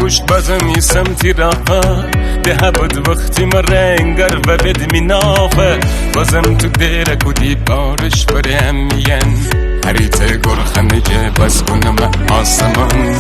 پشت بازم یسم تیراها ده بود وقتی ما رنگر و بد منافه بازم تو دیره کدی بارش برم میین هریت گرخنه جه بس کنم آسمان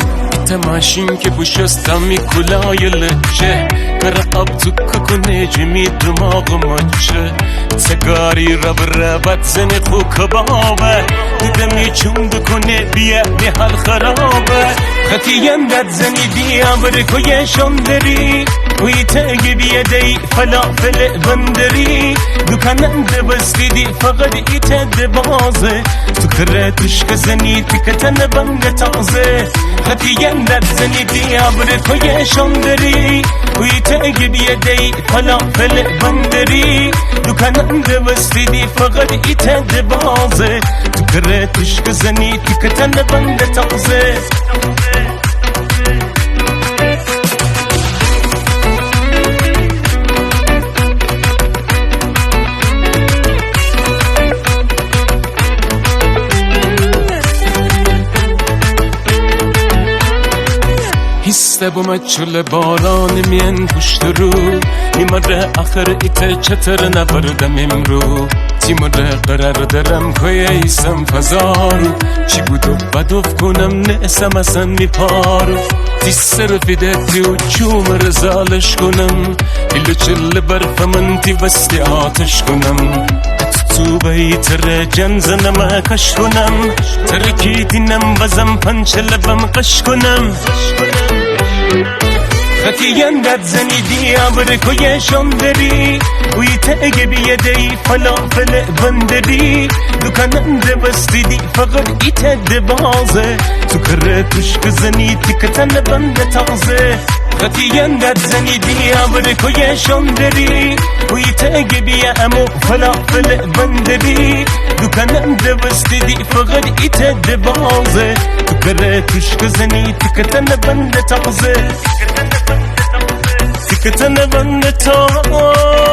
تماشین که بوشستا می کلای لچه کر آب تو ککنه جمی دماغ مچه سگاری رب ربت زن خو کبابه دیدمی چون دکنه بیا به حال خرابه خطیم دد زنی بیا برکوی شندری وی تاگی بیا دی فلافل بندری دکانم دبستی دی فقط ایتا دبازه تو کرتش کزنی تکتن بنگ تازه خطیم دد زنی بیا برکوی شندری وی تاگی بیا دی فلافل بندری دکانم دبستی دی فقط ایتا دبازه تو کرتش کزنی تکتن بنگ تازه هسته بوم چل باران مین پشت رو میمره آخر ایت چتر نبردم امرو تیمره قرار درم کوی ایسم فزارو چی بودو بدوف کنم نسم اصلا میپارو تی سر فیدتی و چوم رزالش کنم ایلو چل برف من تی بستی آتش کنم تو بیتر جنزنم کش کنم ترکی دینم بزم پنچ لبم قش کنم خطیم دد زنی دیا برکوی شندری وی تاگه بیه دی فلافل بندری دکانم دبستی دی فقط ایتا دبازه تو کره تشک زنی تکتن بند تازه خطیم دد زنی دیا برکوی شندری وی تاگه بیه امو فلافل بندری دکانم دبستی دی فقط ایتا دبازه تو کره تشک زنی تکتن بند تازه تکتن بند تازه